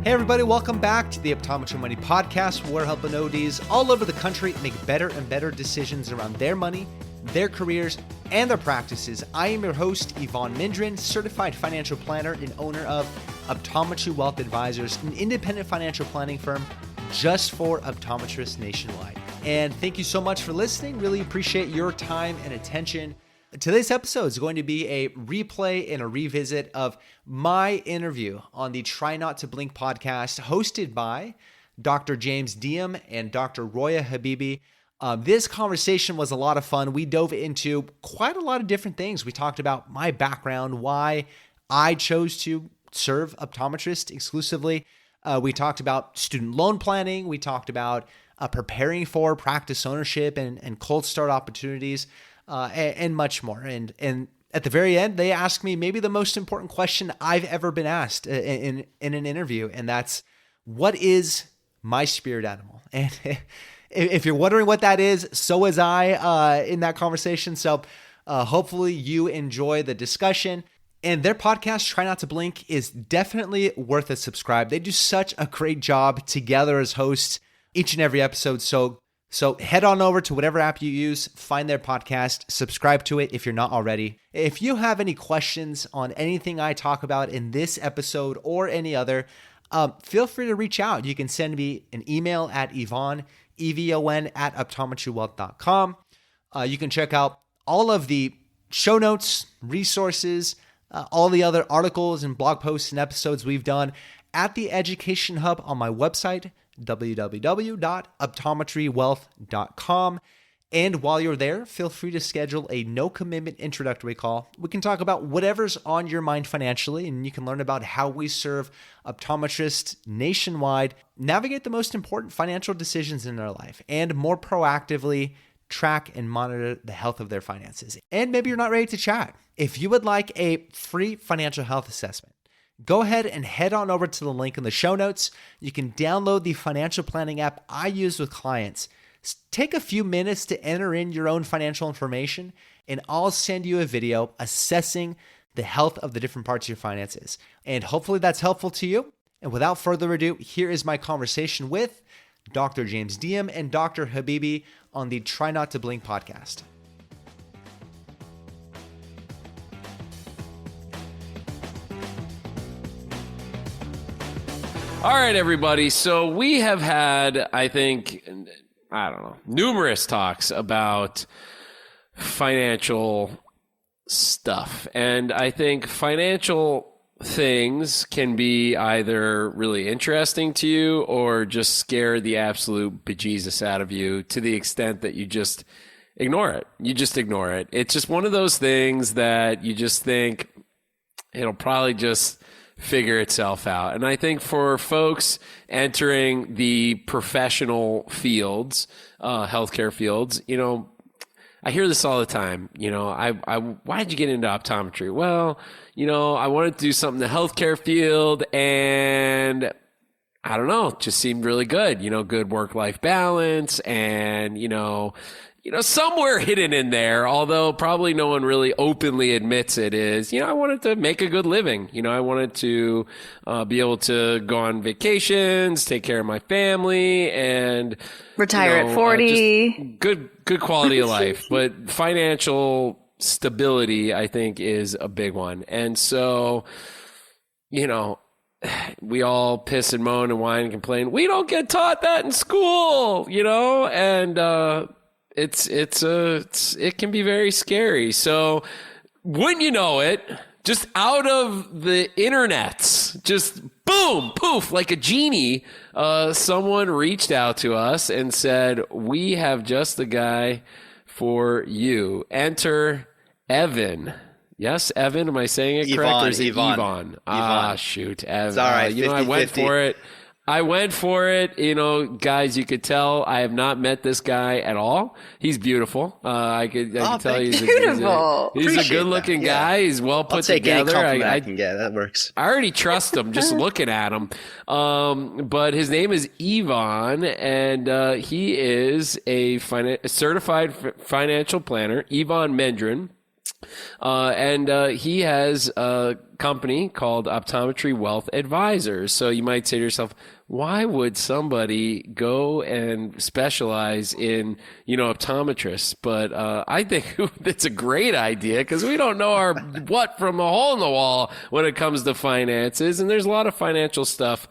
Hey everybody, welcome back to the Optometry Money Podcast, where we're helping ODs all over the country make better and better decisions around their money, their careers, and their practices. I am your host, Evon Mendrin, certified financial planner and owner of Optometry Wealth Advisors, an independent financial planning firm just for optometrists nationwide. And thank you so much for listening. Really appreciate your time and attention. Today's episode is going to be a replay and a revisit of my interview on the Try Not to Blink podcast, hosted by Dr. James Deom and Dr. Roya Habibi. This conversation was a lot of fun. We dove into quite a lot of different things. We talked about my background, why I chose to serve optometrists exclusively. We talked about student loan planning. We talked about preparing for practice ownership and cold start opportunities. And much more. And at the very end, they asked me maybe the most important question I've ever been asked in an interview, and that's, what is my spirit animal? And if you're wondering what that is, so was I in that conversation. So hopefully you enjoy the discussion. And their podcast, Try Not to Blink, is definitely worth a subscribe. They do such a great job together as hosts each and every episode. So head on over to whatever app you use, find their podcast, subscribe to it if you're not already. If you have any questions on anything I talk about in this episode or any other, feel free to reach out. You can send me an email at Evon, EVON, at optometrywealth.com. You can check out all of the show notes, resources, all the other articles and blog posts and episodes we've done at the Education Hub on my website, www.optometrywealth.com. And while you're there, feel free to schedule a no-commitment introductory call. We can talk about whatever's on your mind financially, and you can learn about how we serve optometrists nationwide, navigate the most important financial decisions in their life, and more proactively track and monitor the health of their finances. And maybe you're not ready to chat. If you would like a free financial health assessment, go ahead and head on over to the link in the show notes. You can download the financial planning app I use with clients. Take a few minutes to enter in your own financial information, and I'll send you a video assessing the health of the different parts of your finances. And hopefully that's helpful to you. And without further ado, here is my conversation with Dr. James Deom and Dr. Habibi on the Try Not to Blink podcast. All right, everybody. So we have had, I think, numerous talks about financial stuff. And I think financial things can be either really interesting to you or just scare the absolute bejesus out of you to the extent that you just ignore it. You just ignore it. It's just one of those things that you just think it'll probably just figure itself out. And I think for folks entering the professional fields, healthcare fields, I hear this all the time. Why did you get into optometry? Well, I wanted to do something in the healthcare field, and I don't know, it just seemed really good, good work-life balance, and, somewhere hidden in there, although probably no one really openly admits it, is, I wanted to make a good living. I wanted to be able to go on vacations, take care of my family, and retire at 40. Good quality of life. But financial stability, I think, is a big one. And so, we all piss and moan and whine and complain. We don't get taught that in school, and it can be very scary. So wouldn't you know it, just out of the internets, just boom, poof, like a genie, someone reached out to us and said, we have just the guy for you. Enter Evan. Yes, Evan, am I saying it correct? Or is it Evon? Ah, shoot, Evan. It's all right, 50, I went 50. For it. I went for it. Guys, you could tell I have not met this guy at all. He's beautiful. I could tell he's beautiful. He's a good-looking guy. He's well put together. I can get that works. I already trust him just looking at him. But his name is Evon, and he is a certified financial planner. Evon Mendrin. And he has a company called Optometry Wealth Advisors. So you might say to yourself, why would somebody go and specialize in, optometrists? But I think it's a great idea because we don't know our what from a hole in the wall when it comes to finances. And there's a lot of financial stuff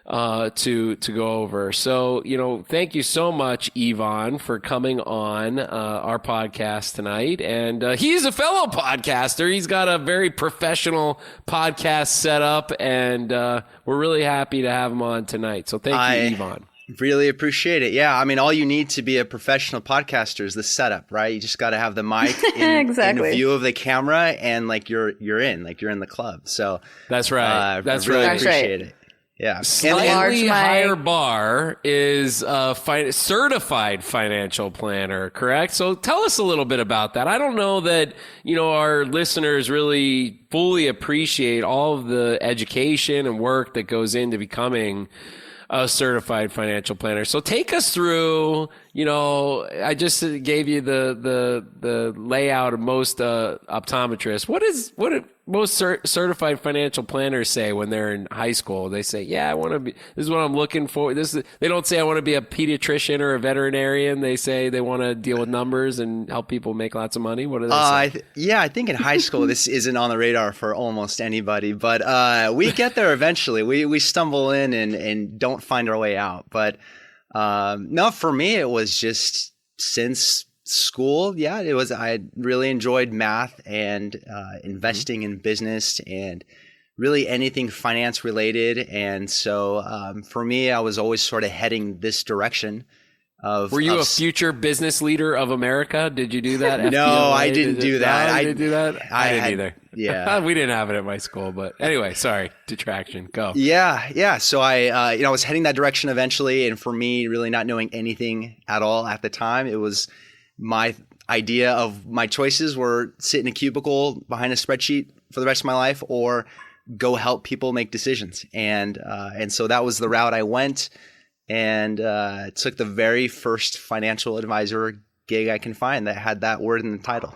to go over. So, thank you so much, Evon, for coming on our podcast tonight. And he's a fellow podcaster. He's got a very professional podcast set up, and we're really happy to have him on tonight. So thank you, Evon. Really appreciate it. Yeah, I mean, all you need to be a professional podcaster is the setup, right? You just got to have the mic in the view of the camera, and you're in the club. So that's right. That's really appreciate it. Yeah. Slightly higher bar is certified financial planner, correct? So tell us a little bit about that. I don't know that, our listeners really fully appreciate all of the education and work that goes into becoming a certified financial planner. So take us through, I just gave you the layout of most optometrists. What do most certified financial planners say when they're in high school? They say, yeah, I want to be, this is what I'm looking for. They don't say I want to be a pediatrician or a veterinarian. They say they want to deal with numbers and help people make lots of money. What do they say? I think in high school, this isn't on the radar for almost anybody, but we get there eventually. We stumble in and don't find our way out. But no, for me, it was just since school. Yeah, it was. I really enjoyed math and investing in business and really anything finance related. And so for me, I was always sort of heading this direction. Were you a future business leader of America? Did you do that? No, I didn't do that. I didn't do that. I didn't either. Yeah, we didn't have it at my school. But anyway, sorry, detraction. Go. Yeah. So I was heading that direction eventually, and for me, really not knowing anything at all at the time, it was my idea of my choices were sit in a cubicle behind a spreadsheet for the rest of my life, or go help people make decisions. And so that was the route I went. And took the very first financial advisor gig I can find that had that word in the title.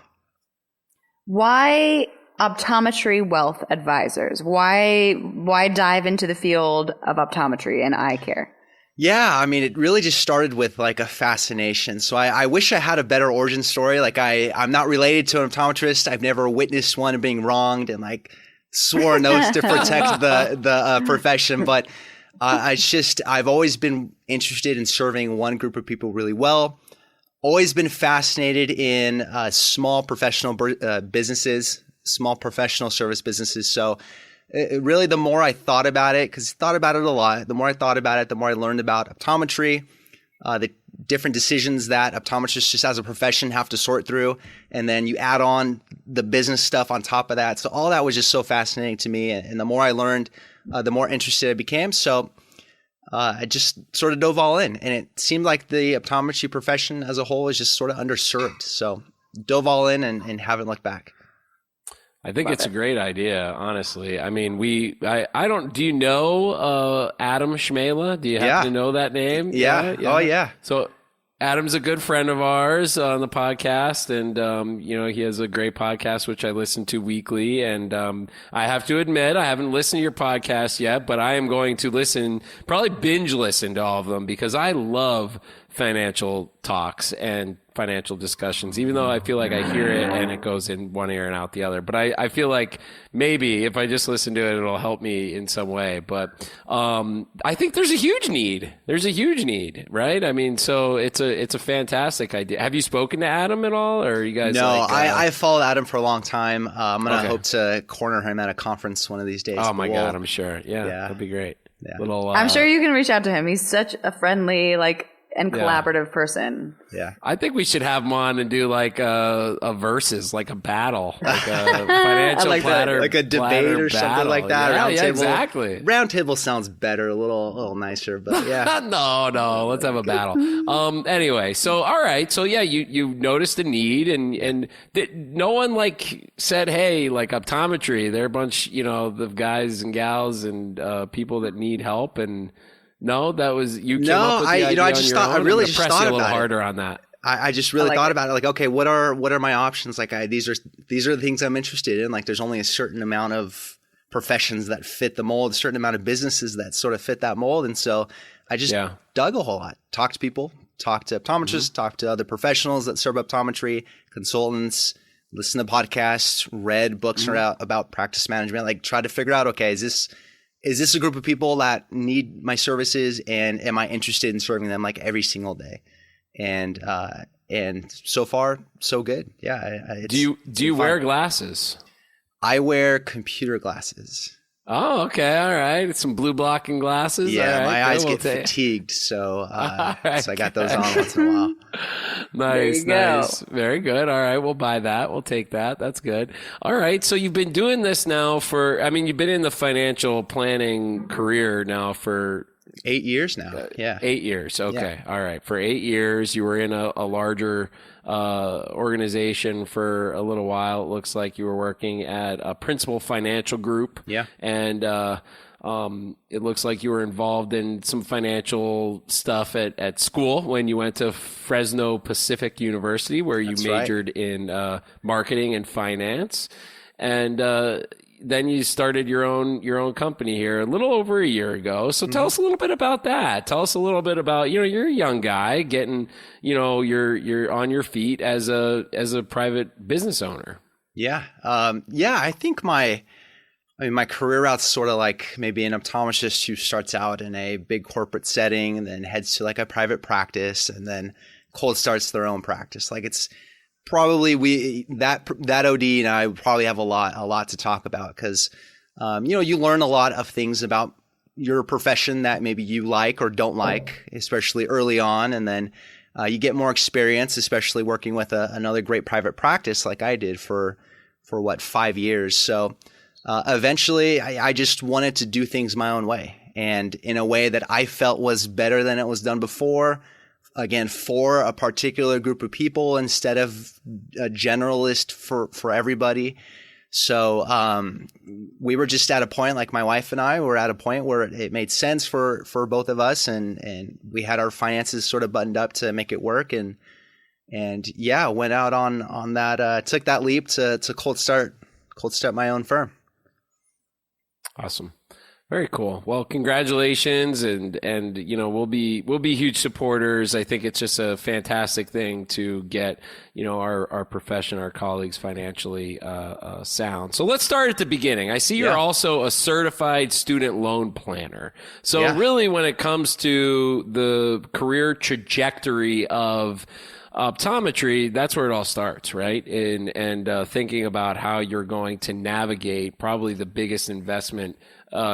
Why Optometry Wealth Advisors? Why dive into the field of optometry and eye care? Yeah, I mean, it really just started with a fascination. So I wish I had a better origin story. I'm not related to an optometrist. I've never witnessed one being wronged and swore an oath to protect the profession. But I've always been interested in serving one group of people really well. Always been fascinated in small professional businesses, small professional service businesses. So really, the more I thought about it, because I thought about it a lot, the more I thought about it, the more I learned about optometry, the different decisions that optometrists just as a profession have to sort through. And then you add on the business stuff on top of that. So all that was just so fascinating to me. And the more I learned, the more interested I became. So I just sort of dove all in. And it seemed like the optometry profession as a whole is just sort of underserved. So dove all in and haven't looked back. I think it's a great idea, honestly. I mean, do you know Adam Schmela? Do you happen to know that name? Yeah. Oh, yeah. So Adam's a good friend of ours on the podcast, and he has a great podcast which I listen to weekly. And I have to admit, I haven't listened to your podcast yet, but I am going to probably binge listen to all of them because I love financial talks and financial discussions, even though I feel like I hear it and it goes in one ear and out the other. But I feel like maybe if I just listen to it, it'll help me in some way. But I think there's a huge need. There's a huge need, right? I mean, so it's a fantastic idea. Have you spoken to Adam at all, or are you guys? No, I followed Adam for a long time. I'm gonna hope to corner him at a conference one of these days. Oh my God, I'm sure. Yeah, that'd be great. Yeah. I'm sure you can reach out to him. He's such a friendly, and collaborative person. Yeah. I think we should have him on and do a versus, a battle, a financial platter, like a debate or something like that. Yeah, exactly. Round table sounds better, a little nicer, but yeah. No, let's have a battle. Anyway, so all right, so yeah, you noticed the need, and no one said, hey, optometry, they're a bunch, of guys and gals and people that need help, and. No, that was you came up with the idea I really just thought a little about harder on that. I just really thought about it. Like, okay, what are my options? Like, these are the things I'm interested in. Like, there's only a certain amount of professions that fit the mold, a certain amount of businesses that sort of fit that mold. And so I just dug a whole lot, talked to people, talked to optometrists, talked to other professionals that serve optometry, consultants, listened to podcasts, read books about practice management, like try to figure out, okay, is this a group of people that need my services, and am I interested in serving them like every single day? And so far so good. Yeah. Do you wear glasses? I wear computer glasses. Oh, okay. All right. Some blue blocking glasses. Yeah, right, my eyes get fatigued. So, so I got those on once in a while. Nice. Very good. All right. We'll buy that. We'll take that. That's good. All right. So you've been doing this now you've been in the financial planning career now for 8 years now. 8 years. Okay. Yeah. All right. For 8 years, you were in a larger organization for a little while. It looks like you were working at a Principal Financial Group. Yeah. And it looks like you were involved in some financial stuff at school when you went to Fresno Pacific University, where you majored in marketing and finance. And then you started your own company here a little over a year ago. So tell us a little bit about that. Tell us a little bit about, you're a young guy getting, you're on your feet as a private business owner. Yeah. I think my career route's sort of like maybe an optometrist who starts out in a big corporate setting and then heads to like a private practice and then cold starts their own practice. Like, it's probably that OD and I probably have a lot to talk about, because you learn a lot of things about your profession that maybe you like or don't like, especially early on, and then you get more experience, especially working with another great private practice like I did for 5 years. So eventually I just wanted to do things my own way, and in a way that I felt was better than it was done before. Again, for a particular group of people instead of a generalist for everybody. So we were just at a point, like my wife and I were at a point where it made sense for both of us, and we had our finances sort of buttoned up to make it work, and went out on that, took that leap to cold start my own firm. Awesome. Very cool. Well, congratulations, and we'll be huge supporters. I think it's just a fantastic thing to get our profession, our colleagues financially sound. So let's start at the beginning. I see you're also a certified student loan planner. So really, when it comes to the career trajectory of optometry, that's where it all starts, right? And thinking about how you're going to navigate probably the biggest investment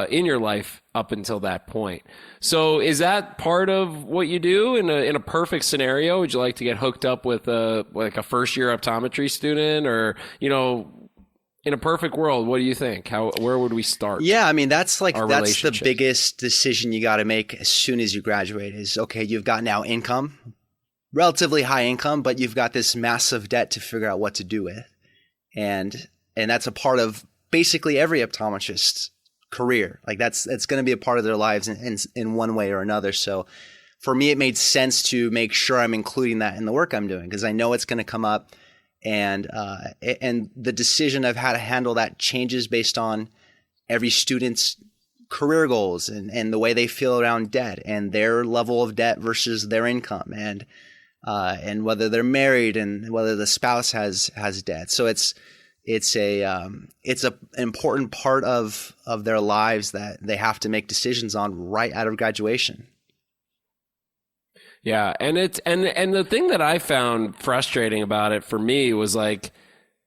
in your life up until that point. So is that part of what you do in a perfect scenario? Would you like to get hooked up with a first year optometry student, or, in a perfect world, what do you think? Where would we start? Yeah, that's the biggest decision you got to make as soon as you graduate is, okay, you've got now income, relatively high income, but you've got this massive debt to figure out what to do with. And that's a part of basically every optometrist's career. Like, that's going to be a part of their lives in one way or another. So for me, it made sense to make sure I'm including that in the work I'm doing, because I know it's going to come up, and the decision of how to handle that changes based on every student's career goals and the way they feel around debt and their level of debt versus their income, and whether they're married and whether the spouse has debt. So it's an important part of their lives that they have to make decisions on right out of graduation. Yeah, and the thing that I found frustrating about it for me was, like,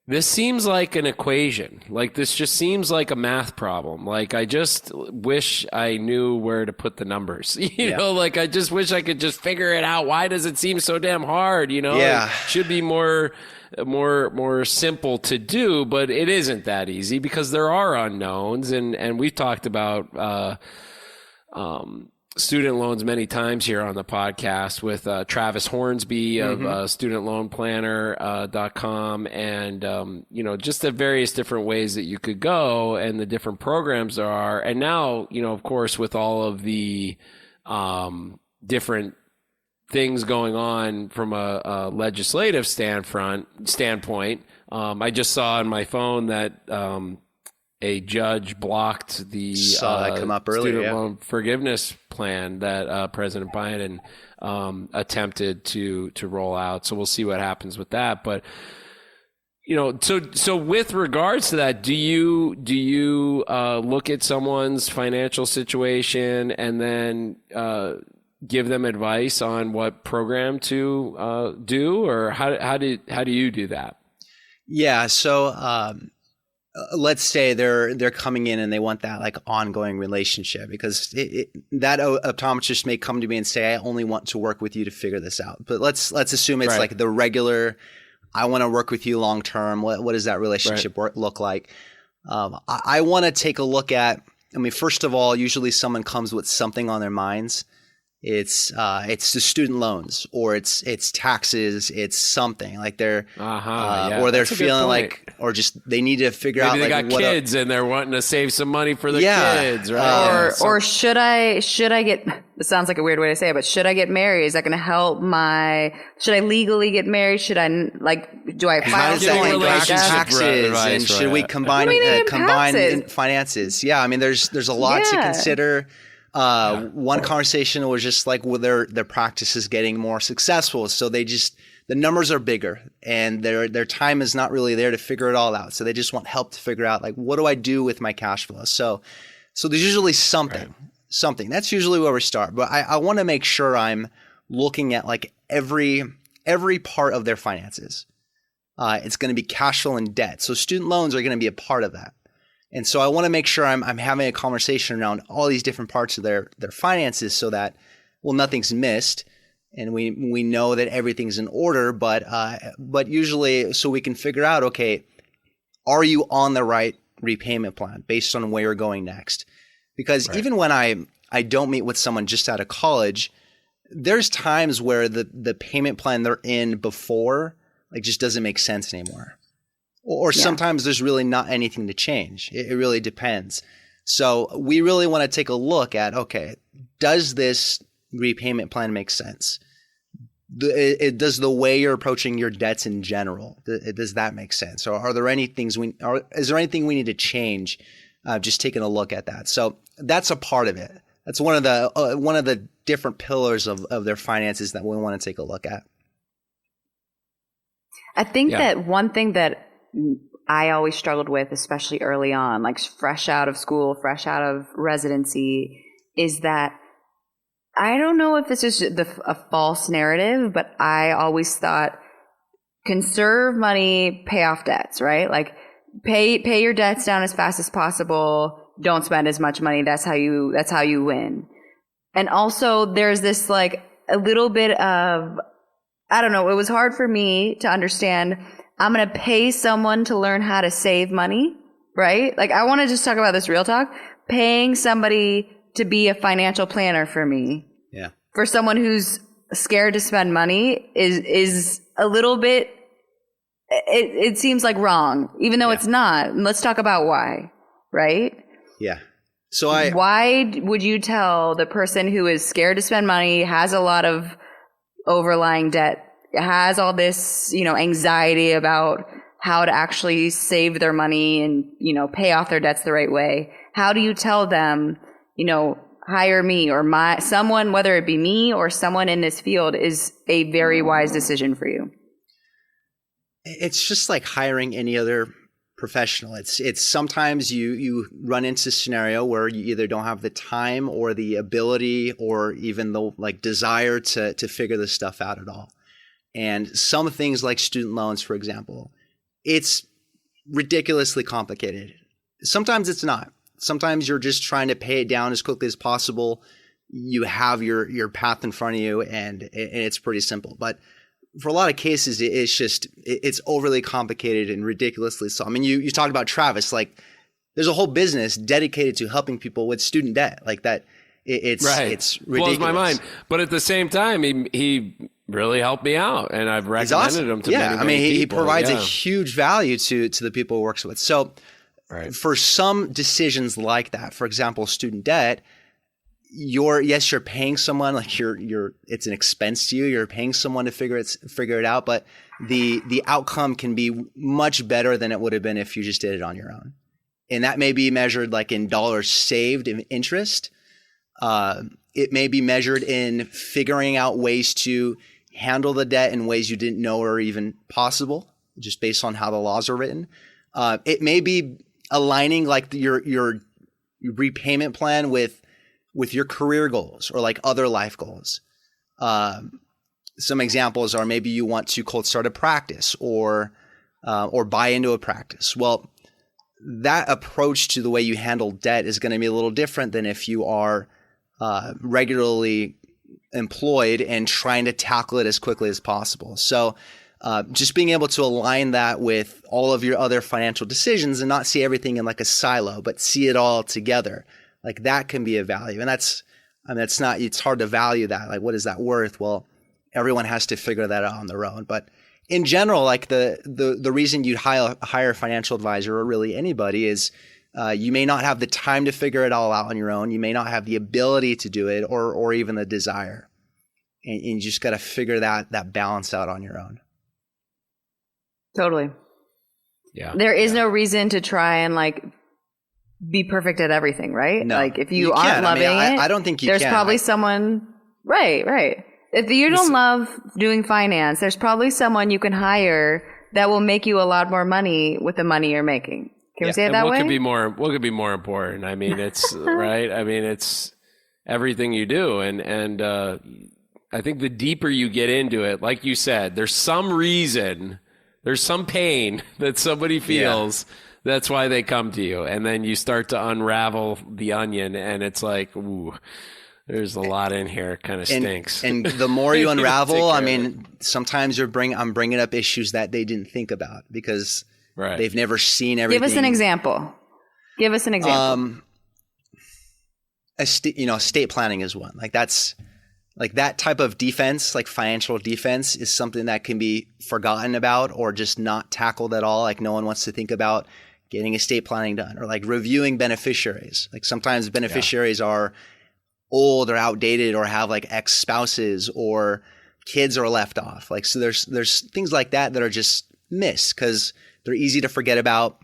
this seems like an equation. Like, this just seems like a math problem. Like, I just wish I knew where to put the numbers. Like, I just wish I could just figure it out. Why does it seem so damn hard? Yeah. It should be more simple to do, but it isn't that easy because there are unknowns, and we've talked about student loans many times here on the podcast with Travis Hornsby of studentloanplanner.com, and just the various different ways that you could go and the different programs there are. And now, of course, with all of the different things going on from a legislative standpoint. I just saw on my phone that a judge blocked the come up earlier, student loan forgiveness plan that President Biden attempted to roll out. So we'll see what happens with that. But so with regards to that, do you look at someone's financial situation and then give them advice on what program to do, or how do you do that? Yeah. So let's say they're coming in and they want that like ongoing relationship, because that optometrist may come to me and say, I only want to work with you to figure this out. But let's assume it's like the regular, I want to work with you long term. What does that relationship look like? I want to take a look at, first of all, usually someone comes with something on their minds. It's the student loans, or it's taxes, it's something like they're or they're feeling like, or just they need to figure out they like got kids and they're wanting to save some money for their kids, right? Or should I get, this sounds like a weird way to say it, but should I get married? Is that going to help should I legally get married? Should I do I file taxes and should we combine finances? Yeah. There's a lot to consider. One conversation was just like, well, their practice is getting more successful. So the numbers are bigger and their time is not really there to figure it all out. So they just want help to figure out like, what do I do with my cash flow? So there's usually something. That's usually where we start. But I want to make sure I'm looking at like every part of their finances. It's going to be cash flow and debt. So student loans are going to be a part of that. And so I want to make sure I'm having a conversation around all these different parts of their finances, so that, well, nothing's missed and we know that everything's in order, but usually so we can figure out, okay, are you on the right repayment plan based on where you're going next? Because even when I don't meet with someone just out of college, there's times where the payment plan they're in before like just doesn't make sense anymore. Or sometimes there's really not anything to change. It really depends. So we really want to take a look at, okay, does this repayment plan make sense? Does the way you're approaching your debts in general, does that make sense? Or is there anything we need to change? Just taking a look at that. So that's a part of it. That's one of the different pillars of their finances that we want to take a look at. I think that one thing that I always struggled with, especially early on, like fresh out of school, fresh out of residency, is that I don't know if this is a false narrative, but I always thought conserve money, pay off debts, right? Like pay your debts down as fast as possible. Don't spend as much money. That's how you win. And also there's this like a little bit of, I don't know, it was hard for me to understand. I'm going to pay someone to learn how to save money, right? Like I want to just talk about this real talk. Paying somebody to be a financial planner for me, for someone who's scared to spend money is a little bit, it seems like wrong, even though it's not. Let's talk about why, right? Yeah. So why would you tell the person who is scared to spend money, has a lot of overlying debt, has all this, anxiety about how to actually save their money and, pay off their debts the right way? How do you tell them, hire me or someone, whether it be me or someone in this field, is a very wise decision for you? It's just like hiring any other professional. It's sometimes you run into a scenario where you either don't have the time or the ability or even the desire to figure this stuff out at all. And some things like student loans, for example, it's ridiculously complicated. Sometimes it's not. Sometimes you're just trying to pay it down as quickly as possible. You have your path in front of you and it's pretty simple. But for a lot of cases, it's overly complicated and ridiculously so. You talked about Travis, like there's a whole business dedicated to helping people with student debt like that. It's ridiculous. Blows my mind. But at the same time, he really helped me out, and I've recommended him to many he people. Provides a huge value to the people he works with. So for some decisions like that, for example, student debt, you're paying someone, like it's an expense to you. You're paying someone to figure it out, but the outcome can be much better than it would have been if you just did it on your own. And that may be measured like in dollars saved in interest. It may be measured in figuring out ways to handle the debt in ways you didn't know were even possible, just based on how the laws are written. It may be aligning like your repayment plan with your career goals or like other life goals. Some examples are maybe you want to cold start a practice or buy into a practice. Well, that approach to the way you handle debt is going to be a little different than if you are regularly employed and trying to tackle it as quickly as possible. So just being able to align that with all of your other financial decisions and not see everything in like a silo, but see it all together. Like that can be a value. And it's hard to value that. Like, what is that worth? Well, everyone has to figure that out on their own. But in general, like the reason you'd hire a financial advisor or really anybody is you may not have the time to figure it all out on your own. You may not have the ability to do it or even the desire. And you just got to figure that balance out on your own. Totally. Yeah. There is no reason to try and like be perfect at everything, right? No, like if you aren't loving it, I don't think there's probably someone, right. If you don't love doing finance, there's probably someone you can hire that will make you a lot more money with the money you're making. Can we say it that way? What could be more important? I mean, it's right. I mean, it's everything you do. And I think the deeper you get into it, like you said, there's some reason, there's some pain that somebody feels. Yeah. That's why they come to you. And then you start to unravel the onion and it's like, ooh, there's a lot in here. It kind of stinks. And the more you unravel, I mean, sometimes I'm bringing up issues that they didn't think about because they've never seen everything. Give us an example. Estate planning is one. Like that's like that type of defense, like financial defense is something that can be forgotten about or just not tackled at all. Like no one wants to think about getting estate planning done or like reviewing beneficiaries. Like sometimes beneficiaries are old or outdated or have like ex-spouses or kids are left off. Like, so there's things like that are just missed because they're easy to forget about,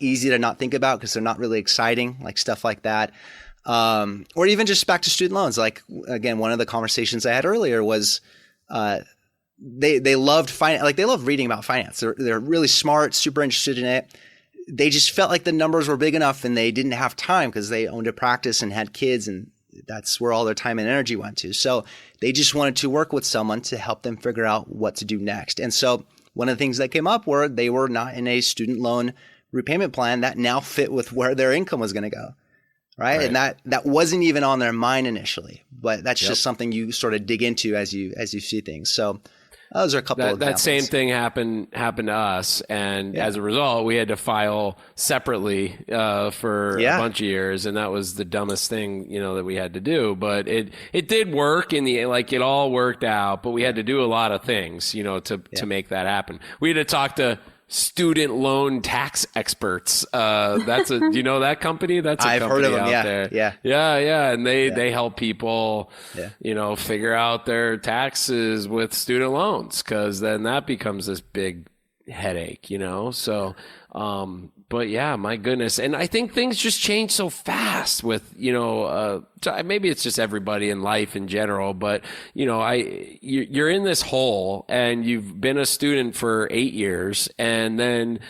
easy to not think about because they're not really exciting, like stuff like that. Or even just back to student loans. Like, again, one of the conversations I had earlier was, they loved finance. Like they love reading about finance. They're really smart, super interested in it. They just felt like the numbers were big enough and they didn't have time because they owned a practice and had kids and that's where all their time and energy went to. So they just wanted to work with someone to help them figure out what to do next. And so one of the things that came up were they were not in a student loan repayment plan that now fit with where their income was going to go. Right. And that wasn't even on their mind initially, but that's just something you sort of dig into as you see things. So those are a couple of examples. That same thing happened to us. And as a result, we had to file separately for a bunch of years. And that was the dumbest thing, that we had to do. But it did work it all worked out. But we had to do a lot of things, to make that happen. We had to talk to student loan tax experts. That's do you know that company? That's a I've company heard of them. out Yeah. there. Yeah. And they help people, figure out their taxes with student loans because then that becomes this big headache, So, but yeah, my goodness. And I think things just change so fast with, maybe it's just everybody in life in general, but you're in this hole and you've been a student for 8 years and then,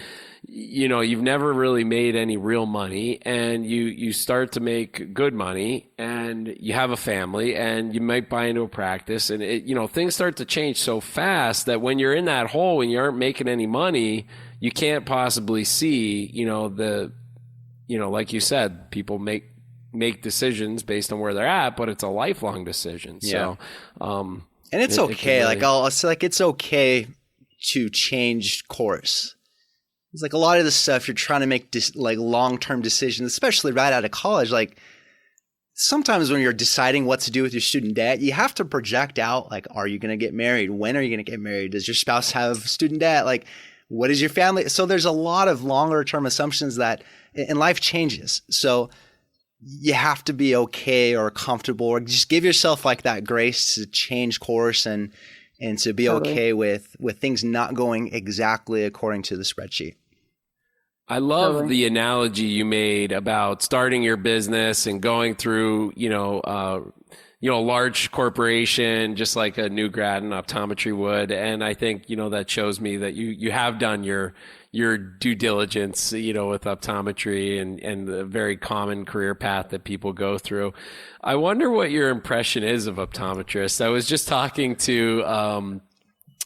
you've never really made any real money and you start to make good money and you have a family and you might buy into a practice and things start to change so fast that when you're in that hole and you aren't making any money, you can't possibly see, like you said, people make decisions based on where they're at, but it's a lifelong decision. Yeah. So, and it's okay. Really, I'll say it's okay to change course. It's like a lot of the stuff you're trying to make long-term decisions, especially right out of college. Like sometimes when you're deciding what to do with your student debt, you have to project out, like, are you going to get married? When are you going to get married? Does your spouse have student debt? Like, what is your family? So there's a lot of longer term assumptions that, and life changes. So you have to be okay or comfortable, or just give yourself like that grace to change course and to be okay with things not going exactly according to the spreadsheet. I love the analogy you made about starting your business and going through, a large corporation, just like a new grad in optometry would. And I think, that shows me that you have done your due diligence, with optometry and the very common career path that people go through. I wonder what your impression is of optometrists. I was just talking to,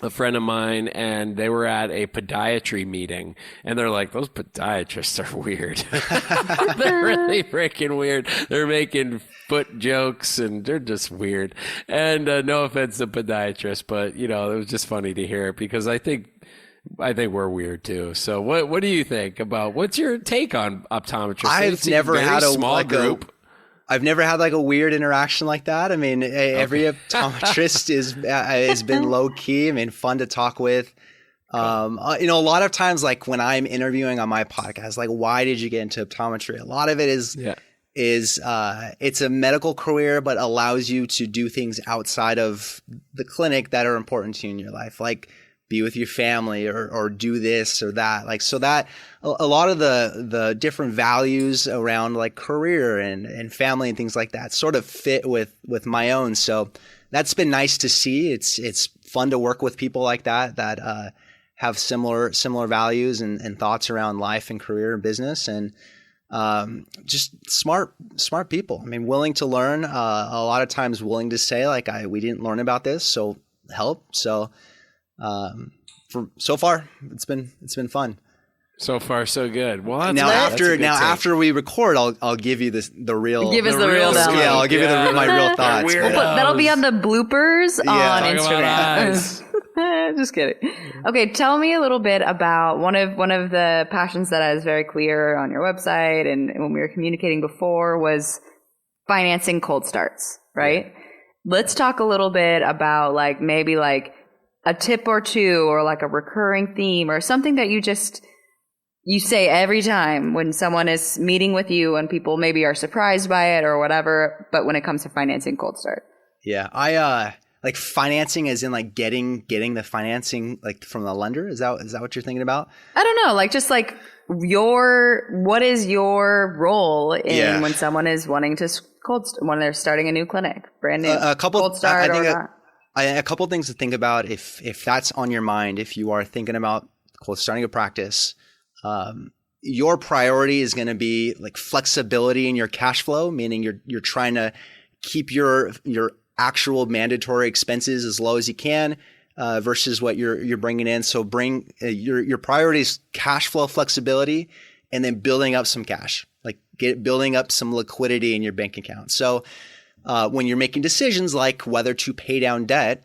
a friend of mine, and they were at a podiatry meeting, and they're like, those podiatrists are weird. They're really freaking weird. They're making foot jokes, and they're just weird. And no offense to podiatrists, but it was just funny to hear it, because I think we're weird too. So what do you think about, what's your take on optometrists? I've never had a small group. I've never had like a weird interaction like that. I mean, every optometrist has been low key. I mean, fun to talk with. A lot of times, like when I'm interviewing on my podcast, like, why did you get into optometry? A lot of it is it's a medical career, but allows you to do things outside of the clinic that are important to you in your life, like be with your family or do this or that. Like, so that a lot of the different values around like career and family and things like that sort of fit with my own. So that's been nice to see. It's fun to work with people like that have similar values and thoughts around life and career and business, and just smart people. I mean, willing to learn, a lot of times willing to say like, we didn't learn about this, so help. So so far it's been fun. So far, so good. Well, after we record, I'll give you the real. Give us the real download. Yeah, I'll give you my real thoughts. That'll be on the bloopers on Instagram. Just kidding. Okay, tell me a little bit about one of the passions that is very clear on your website, and when we were communicating before, was financing cold starts. Right? Yeah. Let's talk a little bit about like maybe like a tip or two, or like a recurring theme, or something that you say every time when someone is meeting with you, and people maybe are surprised by it or whatever, but when it comes to financing cold start. Yeah. I like financing as in like getting the financing like from the lender. Is that what you're thinking about? I don't know. Like just like what is your role in when someone is wanting to when they're starting a new clinic, brand new, cold start or not? A couple things to think about if that's on your mind, if you are thinking about starting a practice, your priority is going to be like flexibility in your cash flow, meaning you're trying to keep your actual mandatory expenses as low as you can versus what you're bringing in. So bring your priority is cash flow flexibility, and then building up some cash, like building up some liquidity in your bank account. So when you're making decisions like whether to pay down debt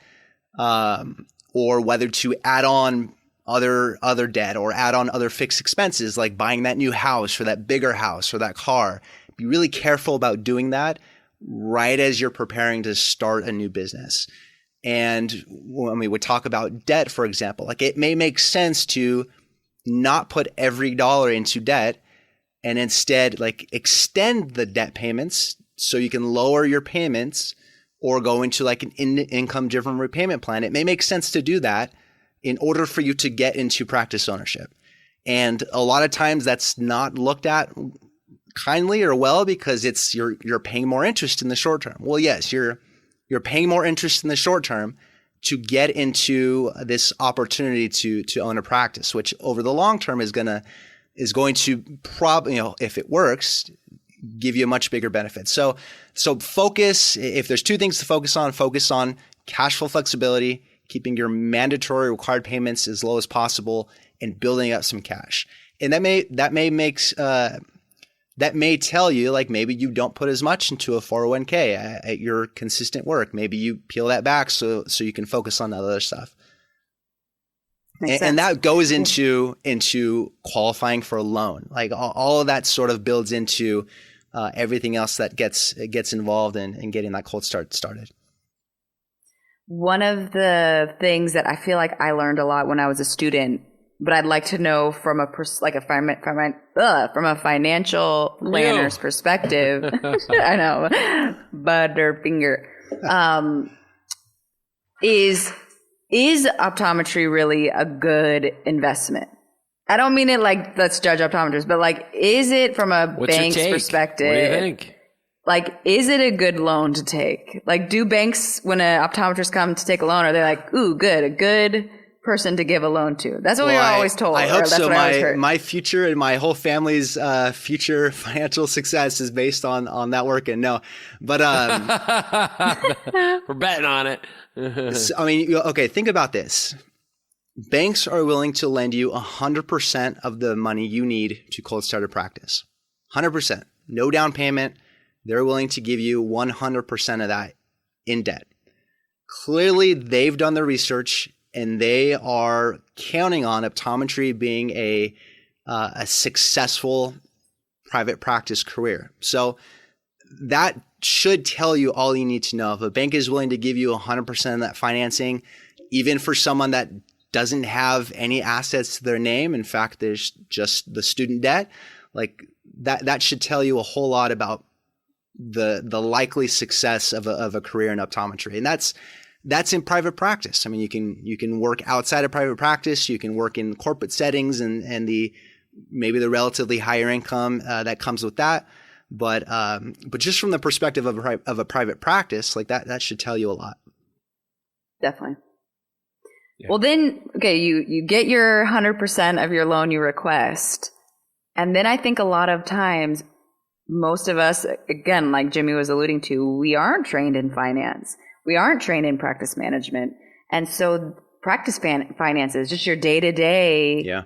or whether to add on other debt or add on other fixed expenses, like buying that new house or that bigger house or that car, be really careful about doing that right as you're preparing to start a new business. And when we would talk about debt, for example, like it may make sense to not put every dollar into debt and instead like extend the debt payments so you can lower your payments or go into like an income driven repayment plan. It may make sense to do that in order for you to get into practice ownership. And a lot of times that's not looked at kindly or well because it's you're paying more interest in the short term. Well, yes, you're paying more interest in the short term to get into this opportunity to own a practice, which over the long term is going to probably, if it works, give you a much bigger benefit. So focus, if there's two things to focus on cash flow flexibility, keeping your mandatory required payments as low as possible, and building up some cash. And that may tell you like maybe you don't put as much into a 401k at your consistent work. Maybe you peel that back so you can focus on the other stuff. And that goes into qualifying for a loan. Like all of that sort of builds into everything else that gets involved in getting that cold start started. One of the things that I feel like I learned a lot when I was a student but I'd like to know from a financial planner's perspective. I know, Butterfinger. Is optometry really a good investment? I don't mean it like let's judge optometrists, but like, is it from a bank's perspective? What do you think? Like, is it a good loan to take? Like, do banks, when an optometrist comes to take a loan, are they like, ooh, good, a good person to give a loan to? That's what we were always told. I hope that's so. What I always heard. My future and my whole family's future financial success is based on that work. And no, but we're betting on it. I mean, okay, think about this. Banks are willing to lend you 100% of the money you need to cold start a practice. 100%. No down payment. They're willing to give you 100% of that in debt. Clearly, they've done the research and they are counting on optometry being a successful private practice career. So that should tell you all you need to know. If a bank is willing to give you 100% of that financing, even for someone that doesn't have any assets to their name, in fact, there's just the student debt, like that should tell you a whole lot about the likely success of a career in optometry. And that's in private practice. I mean, you can work outside of private practice, you can work in corporate settings and maybe the relatively higher income that comes with that. But just from the perspective of a private practice, like that should tell you a lot. Definitely. Yeah. Well, then, okay, you get your 100% of your loan you request. And then I think a lot of times, most of us, again, like Jimmy was alluding to, we aren't trained in finance. We aren't trained in practice management. And so practice finances, just your day-to-day, Yeah.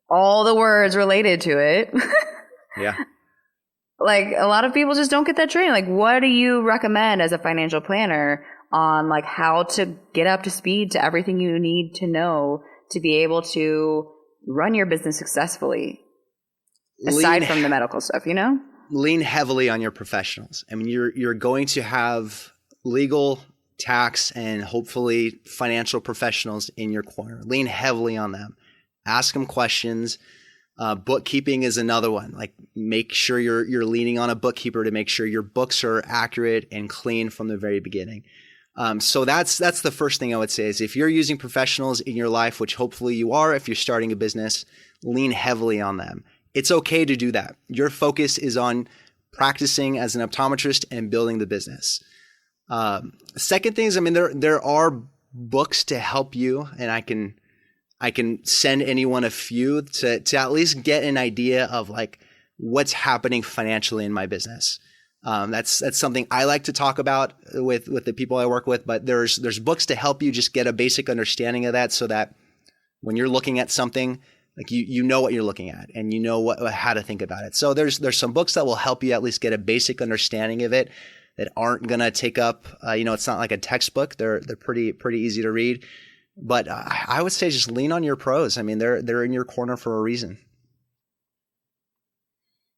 all the words related to it. Yeah. Like, a lot of people just don't get that training. Like, what do you recommend as a financial planner on like how to get up to speed to everything you need to know to be able to run your business successfully, aside from the medical stuff, you know? Lean heavily on your professionals. I mean, you're going to have legal, tax, and hopefully financial professionals in your corner. Lean heavily on them. Ask them questions. Bookkeeping is another one. Like, make sure you're leaning on a bookkeeper to make sure your books are accurate and clean from the very beginning. So that's the first thing I would say is if you're using professionals in your life, which hopefully you are, if you're starting a business, lean heavily on them. It's okay to do that. Your focus is on practicing as an optometrist and building the business. Second thing is, I mean, there are books to help you, and I can send anyone a few to at least get an idea of like what's happening financially in my business. That's something I like to talk about with the people I work with, but there's books to help you just get a basic understanding of that so that when you're looking at something, like you know what you're looking at and you know how to think about it. So there's some books that will help you at least get a basic understanding of it that aren't going to take up, it's not like a textbook. They're pretty easy to read, but I would say just lean on your pros. I mean, they're in your corner for a reason.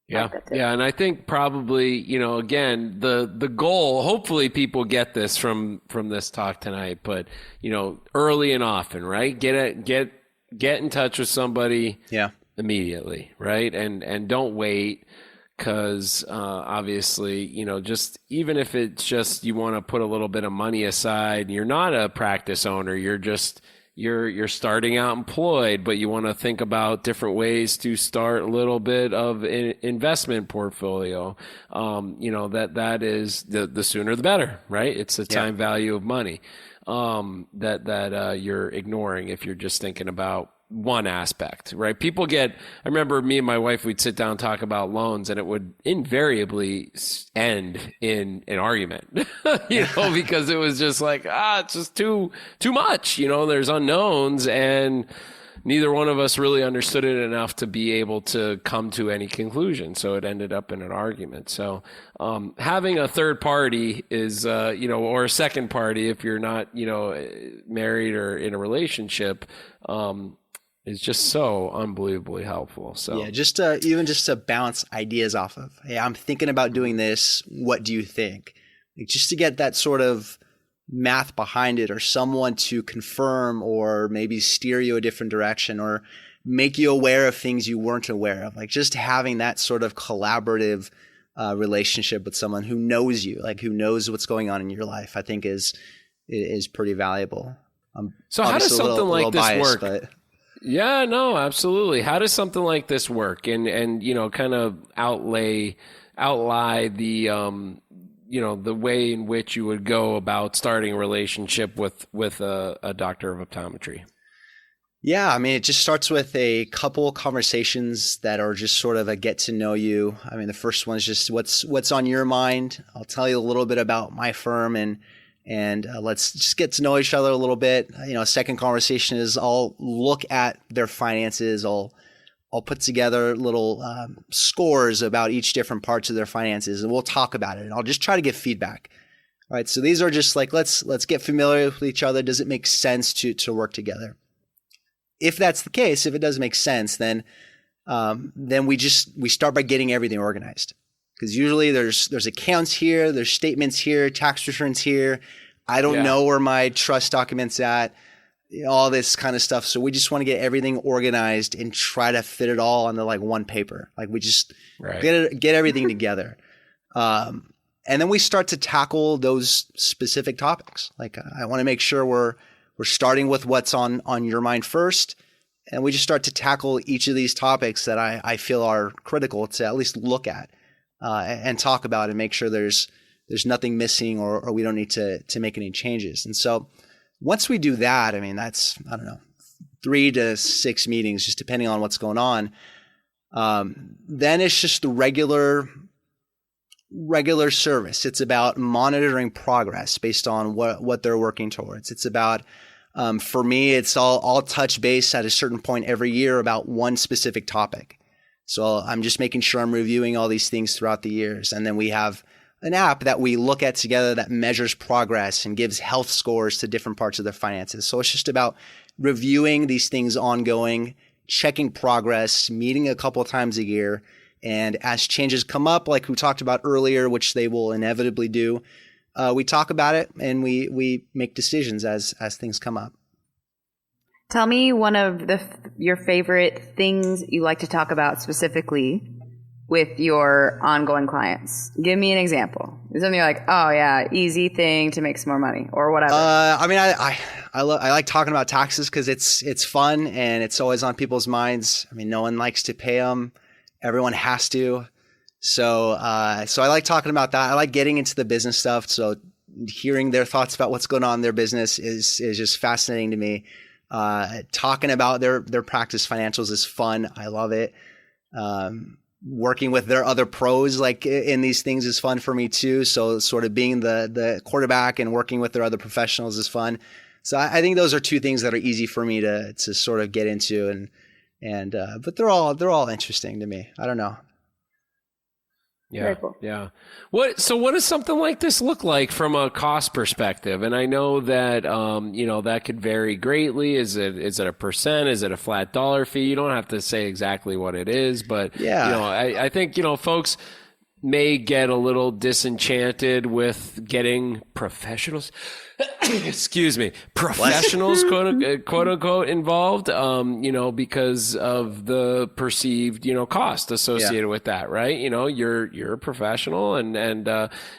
Yeah. Yeah. And I think probably, again, the goal, hopefully people get this from this talk tonight, but, early and often, right? Get in touch with somebody immediately, right? And don't wait because obviously, just even if it's just you want to put a little bit of money aside, you're not a practice owner, you're starting out employed, but you want to think about different ways to start a little bit of an investment portfolio. That is the sooner the better, right? It's the time value of money that you're ignoring if you're just thinking about one aspect, right? I remember me and my wife, we'd sit down and talk about loans and it would invariably end in an argument, because it was just like, it's just too much, there's unknowns and neither one of us really understood it enough to be able to come to any conclusion. So it ended up in an argument. So having a third party is, or a second party if you're not, married or in a relationship, is just so unbelievably helpful. So yeah, just to bounce ideas off of. Hey, I'm thinking about doing this. What do you think? Like, just to get that sort of math behind it, or someone to confirm or maybe steer you a different direction or make you aware of things you weren't aware of. Like just having that sort of collaborative relationship with someone who knows you, like who knows what's going on in your life, I think is pretty valuable. So how does something like this biased, work? But... Yeah, no, absolutely. How does something like this work? And kind of outlie the the way in which you would go about starting a relationship with a doctor of optometry. Yeah, I mean, it just starts with a couple conversations that are just sort of a get to know you. I mean, the first one is just what's on your mind. I'll tell you a little bit about my firm and let's just get to know each other a little bit. Second conversation is I'll look at their finances. I'll put together little scores about each different parts of their finances, and we'll talk about it. And I'll just try to get feedback. All right, so these are just like let's get familiar with each other. Does it make sense to work together? If that's the case, if it does make sense, then we start by getting everything organized. Because usually there's accounts here, there's statements here, tax returns here. I don't know where my trust document's at, all this kind of stuff. So we just want to get everything organized and try to fit it all onto like one paper. Like we just get everything together. And then we start to tackle those specific topics. Like I want to make sure we're starting with what's on your mind first. And we just start to tackle each of these topics that I feel are critical to at least look at. And talk about and make sure there's nothing missing or we don't need to make any changes. And so once we do that, I mean, that's, 3 to 6 meetings, just depending on what's going on. Then it's just the regular service. It's about monitoring progress based on what they're working towards. It's about, for me, it's all touch base at a certain point every year about one specific topic. So I'm just making sure I'm reviewing all these things throughout the years. And then we have an app that we look at together that measures progress and gives health scores to different parts of their finances. So it's just about reviewing these things ongoing, checking progress, meeting a couple of times a year. And as changes come up, like we talked about earlier, which they will inevitably do, we talk about it and we make decisions as things come up. Tell me one of your favorite things you like to talk about specifically with your ongoing clients. Give me an example. Something you're like, oh yeah, easy thing to make some more money or whatever. I like talking about taxes because it's fun and it's always on people's minds. I mean, no one likes to pay them. Everyone has to. So I like talking about that. I like getting into the business stuff. So hearing their thoughts about what's going on in their business is just fascinating to me. Talking about their practice financials is fun. I love it. Working with their other pros like in these things is fun for me too. So sort of being the quarterback and working with their other professionals is fun. So I think those are two things that are easy for me to sort of get into but they're all interesting to me. I don't know. Yeah. Cool. Yeah. What does something like this look like from a cost perspective? And I know that, that could vary greatly. Is it a percent? Is it a flat dollar fee? You don't have to say exactly what it is, but I think, folks may get a little disenchanted with getting professionals, professionals, quote unquote, involved, because of the perceived, cost associated with that, right? You're a professional and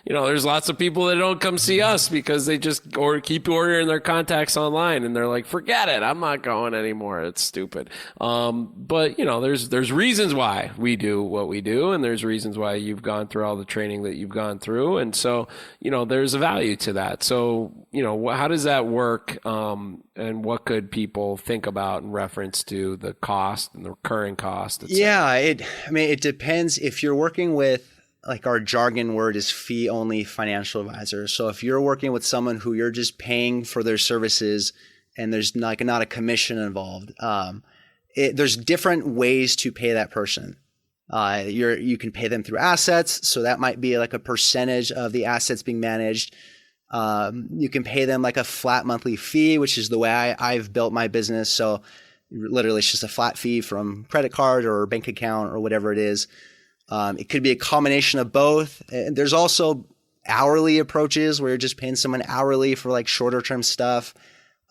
there's lots of people that don't come see us because they just keep ordering their contacts online and they're like, forget it. I'm not going anymore. It's stupid. But there's reasons why we do what we do. And there's reasons why you've gone through all the training that you've gone through. And so, there's a value to that. So, how does that work? And what could people think about in reference to the cost and the recurring cost? Yeah, it depends. If you're working with, like our jargon word is fee only financial advisor. So if you're working with someone who you're just paying for their services and there's not a commission involved, there's different ways to pay that person. You can pay them through assets. So that might be like a percentage of the assets being managed. You can pay them like a flat monthly fee, which is the way I've built my business. So literally it's just a flat fee from credit card or bank account or whatever it is. It could be a combination of both. And there's also hourly approaches where you're just paying someone hourly for like shorter term stuff,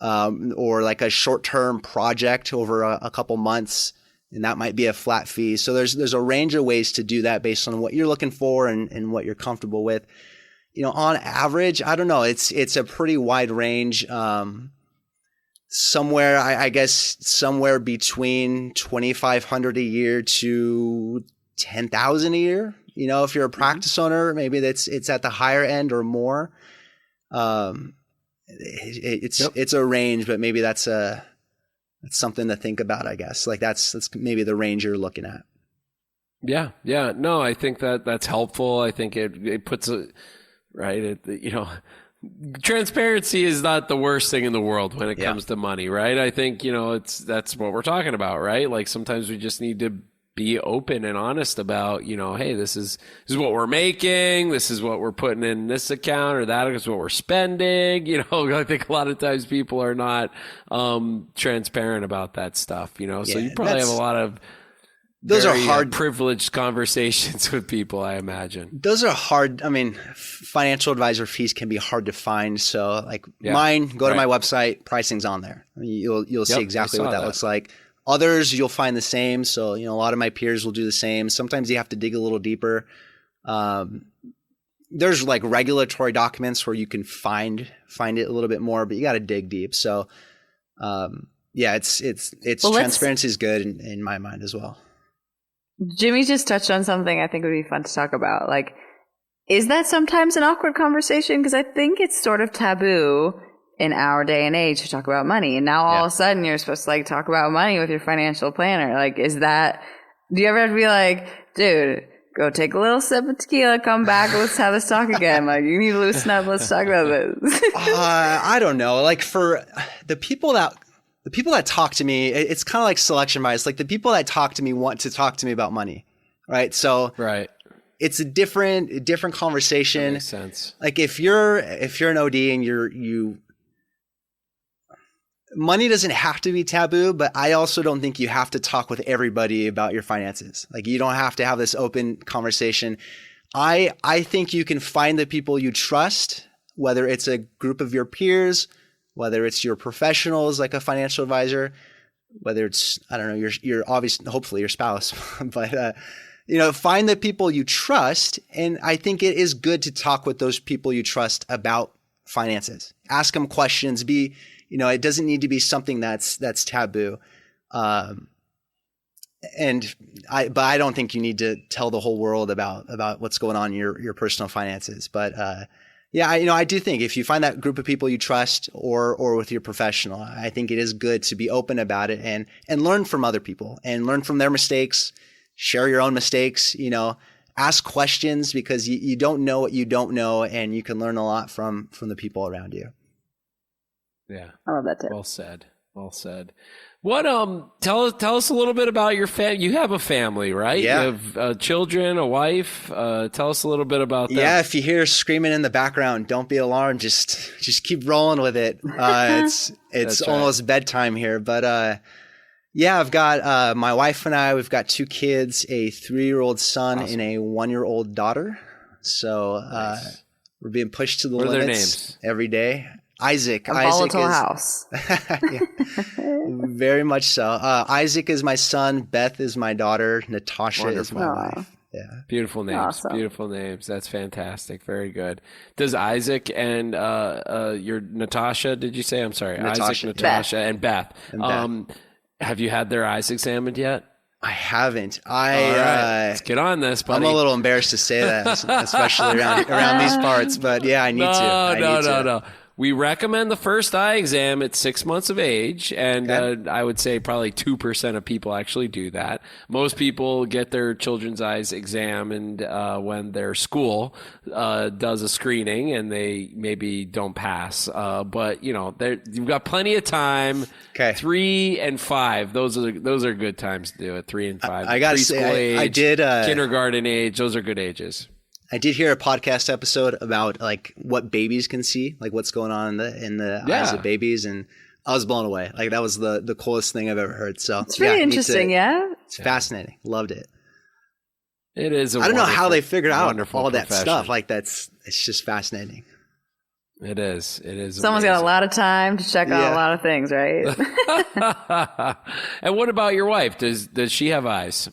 or like a short term project over a couple months, and that might be a flat fee. So there's a range of ways to do that based on what you're looking for and what you're comfortable with. On average, I don't know, it's a pretty wide range. Somewhere, I guess, somewhere between $2,500 a year to $10,000 a year. If you're a practice owner, maybe it's at the higher end or more. It's a range, but maybe that's something to think about, I guess. Like that's maybe the range you're looking at. Yeah. No, I think that's helpful. I think it puts right. Transparency is not the worst thing in the world when it comes to money, right? I think, that's what we're talking about, right? Like sometimes we just need to be open and honest about, hey, this is what we're making. This is what we're putting in this account, or that is what we're spending. I think a lot of times people are not transparent about that stuff, so you probably have a lot of those are hard, privileged conversations with people, I imagine. Those are hard. I mean, financial advisor fees can be hard to find. So mine, go to my website, pricing's on there. You'll see exactly what that looks like. Others, you'll find the same. So, a lot of my peers will do the same. Sometimes you have to dig a little deeper. There's like regulatory documents where you can find it a little bit more, but you got to dig deep. So, transparency is good in my mind as well. Jimmy just touched on something I think would be fun to talk about. Like, is that sometimes an awkward conversation? Because I think it's sort of taboo in our day and age to talk about money. And now all of a sudden you're supposed to talk about money with your financial planner. Like, do you ever have to be like, dude, go take a little sip of tequila, come back, let's have this talk again. Like, you need to loosen up, let's talk about this. I don't know. Like for the people that talk to me, it's kind of like selection bias. Like the people that talk to me want to talk to me about money, right? So it's a different conversation. That makes sense. Like if you're an OD and money doesn't have to be taboo, but I also don't think you have to talk with everybody about your finances. Like you don't have to have this open conversation. I think you can find the people you trust, whether it's a group of your peers, whether it's your professionals like a financial advisor, whether it's, I don't know, your hopefully your spouse, but find the people you trust. And I think it is good to talk with those people you trust about finances. Ask them questions. It doesn't need to be something that's taboo. But I don't think you need to tell the whole world about what's going on in your personal finances. But I do think if you find that group of people you trust or with your professional, I think it is good to be open about it and learn from other people and learn from their mistakes, share your own mistakes, ask questions because you don't know what you don't know, and you can learn a lot from the people around you. Yeah. I love that tip. Well said. What tell us a little bit about your family. You have a family, right? Yeah. You have children, a wife. Tell us a little bit about that. Yeah, if you hear screaming in the background, don't be alarmed. Just keep rolling with it. It's almost bedtime here, but I've got my wife and I. We've got 2 kids, a 3-year-old son and a 1-year-old daughter. So nice. We're being pushed to the limits. What are their names? Every day. Isaac. A volatile house. Very much so. Isaac is my son. Beth is my daughter. Natasha is my wife. Yeah. Beautiful names. Awesome. Beautiful names. That's fantastic. Very good. Does Isaac and your Natasha, did you say? I'm sorry. Natasha, Isaac, Natasha, and Beth. Have you had their eyes examined yet? I haven't. All right. Let's get on this, buddy. I'm a little embarrassed to say that, especially around these parts. But yeah, I need to. No. We recommend the first eye exam at 6 months of age, and I would say probably 2% of people actually do that. Most people get their children's eyes examined when their school does a screening, and they maybe don't pass. But you've got plenty of time. Okay. 3 and 5, those are good times to do it. 3 and 5. I gotta say, I did kindergarten age. Those are good ages. I did hear a podcast episode about like what babies can see, like what's going on in the eyes of babies, and I was blown away. Like that was the coolest thing I've ever heard. So it's really interesting. It's fascinating. Loved it. It is. I don't know how they figured out all that profession. stuff. Like it's just fascinating. It is. It is. Someone's got a lot of time to check out a lot of things, right? And what about your wife? Does she have eyes?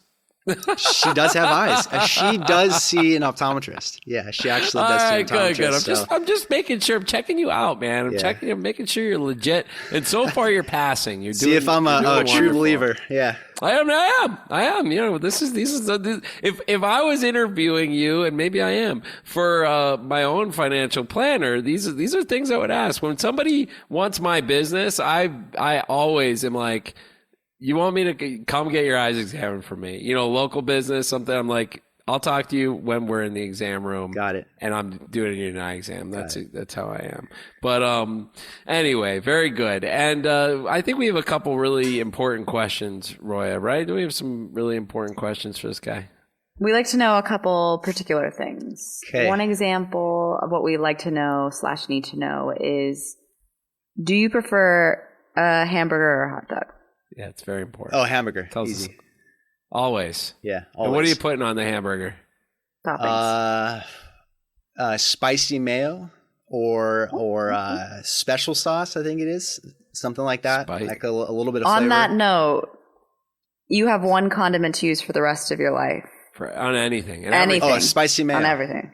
She does have eyes. She does see an optometrist. Yeah, she actually does see an optometrist. Good. I'm just making sure. I'm checking you out, man. I'm making sure you're legit. And so far, you're passing. You're doing. See if I'm a true believer. Yeah, I am. You know, if I was interviewing you, and maybe I am for my own financial planner, these are things I would ask when somebody wants my business. I always am like, you want me to come get your eyes examined for me? You know, local business, something. I'm like, I'll talk to you when we're in the exam room. Got it. And I'm doing an eye exam. That's how I am. But anyway, very good. And I think we have a couple really important questions, Roya, right? Do we have some really important questions for this guy? We like to know a couple particular things. Okay. One example of what we like to know / need to know is, do you prefer a hamburger or a hot dog? Yeah, it's very important. Oh, hamburger. Easy. Always. Yeah, always. And what are you putting on the hamburger? Toppings. Spicy mayo or special sauce, I think it is. Something like that. Like a little bit of flavor. On that note, you have one condiment to use for the rest of your life. On anything. Anything. Oh, spicy mayo. On everything.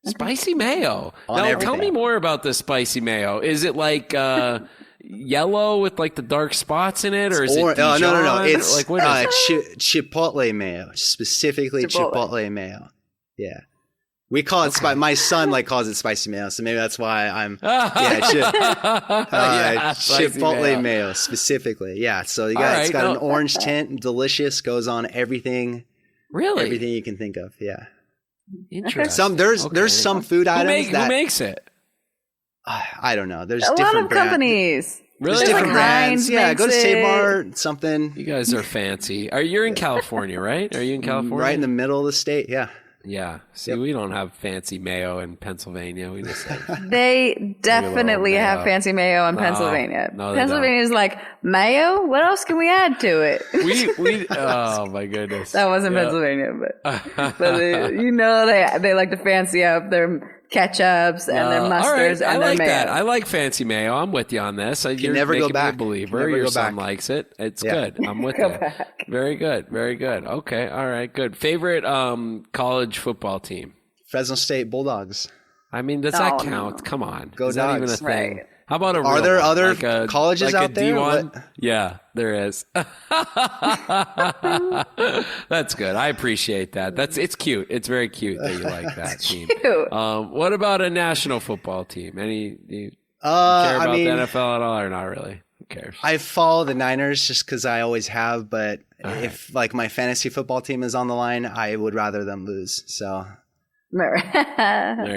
Spicy mayo. On Now, everything. tell me more about the spicy mayo. Is it like yellow with like the dark spots in it, or is it Dijon? No. It's like, what is it? Chipotle mayo, specifically Chipotle mayo. Yeah, we call it my son calls it spicy mayo, so maybe that's why I'm Chipotle mayo specifically. Yeah, so it's got an orange tint, delicious, goes on everything. Really, everything you can think of. Yeah, interesting. There's some food items who makes it. I don't know. There's a different lot of companies. Really? There's different brands. Yeah, go to Save Mart, something. You guys are fancy. You're in California, right? Are you in California? Right in the middle of the state, yeah. Yeah. See, we don't have fancy mayo in Pennsylvania. We just they definitely have fancy mayo in Pennsylvania. No, Pennsylvania's like, mayo? What else can we add to it? We oh my goodness. That wasn't Pennsylvania, but they like to fancy up their ketchups and their mustards and their mayo. That. I like fancy mayo. I'm with you on this. You're never go back. Me a believer. Your son likes it. It's good. I'm with you. Back. Very good. Very good. Okay. All right. Good. Favorite college football team? Fresno State Bulldogs. I mean, does that count? No. Come on. Go Is Dogs. That even a thing? Right. How about Are there other colleges out there? D1? Yeah, there is. That's good. I appreciate that. It's cute. It's very cute that you like that team. What about a national football team? Do you care about the NFL at all, or not really? Who cares? I follow the Niners just because I always have, but if my fantasy football team is on the line, I would rather them lose. So. There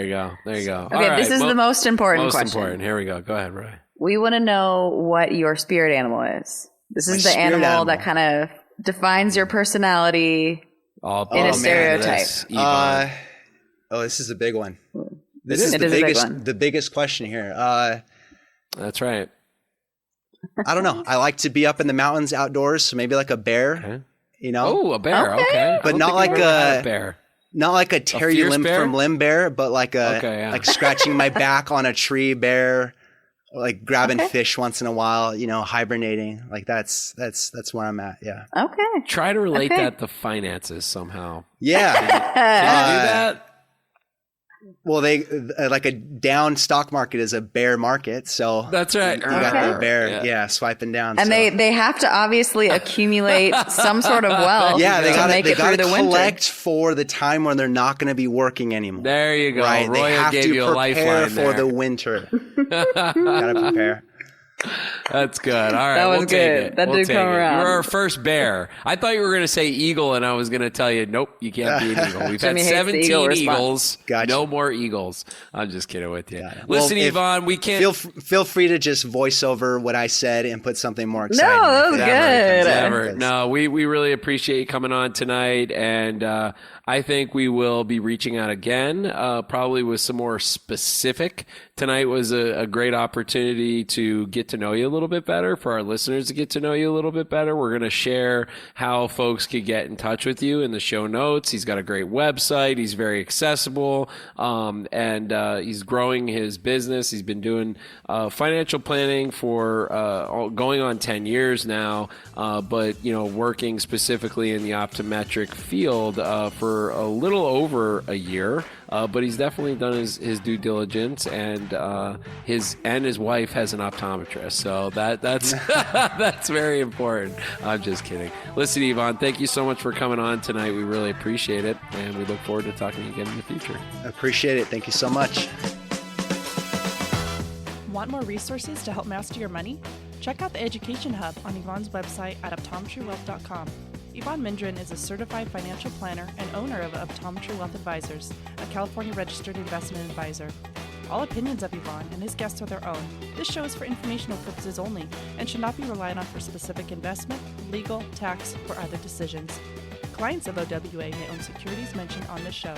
you go. Okay, this is the most important question. Here we go. Go ahead, Roy. We want to know what your spirit animal is. This is the animal that kind of defines your personality in a stereotype. This is a big one. This is the biggest question here. That's right. I don't know. I like to be up in the mountains outdoors, so maybe like a bear. Okay. You know? Oh, a bear. Okay. But not like a bear. Not like a tear you limb from limb bear, but like like scratching my back on a tree bear, or like grabbing fish once in a while, hibernating. Like that's where I'm at. Yeah. Okay. Try to relate that to finances somehow. Yeah. Can you do that? Well, they like a down stock market is a bear market, so that's right. You got the bear, swiping down, and they have to obviously accumulate some sort of wealth. Yeah, they got to collect winter. for the time when they're not going to be working anymore. There you go. Right, Roya they have gave to you a lifeline for the winter. Got to prepare. That's good. All right. That was good. That did come around. You're our first bear. I thought you were going to say eagle, and I was going to tell you, nope, you can't be an eagle. We've had 17 eagles. Gotcha. No more eagles. I'm just kidding with you. Listen, Evon, we can't. Feel free to just voice over what I said and put something more exciting. No, that was good. Never. No, we really appreciate you coming on tonight, and I think we will be reaching out again, probably with some more specific. Tonight was a great opportunity to get to know you a little bit better, for our listeners to get to know you a little bit better, we're going to share how folks could get in touch with you in the show notes. He's got a great website. He's very accessible, and he's growing his business. He's been doing financial planning for going on 10 years now, but working specifically in the optometric field for a little over a year. But he's definitely done his due diligence, and his wife has an optometrist, so that's that's very important. I'm just kidding. Listen, Evon, thank you so much for coming on tonight. We really appreciate it, and we look forward to talking to you again in the future. I appreciate it. Thank you so much. Want more resources to help master your money? Check out the Education Hub on Evon's website at optometrywealth.com. Evon Mendrin is a certified financial planner and owner of Optometry Wealth Advisors, a California registered investment advisor. All opinions of Evon and his guests are their own. This show is for informational purposes only and should not be relied on for specific investment, legal, tax, or other decisions. Clients of OWA may own securities mentioned on this show.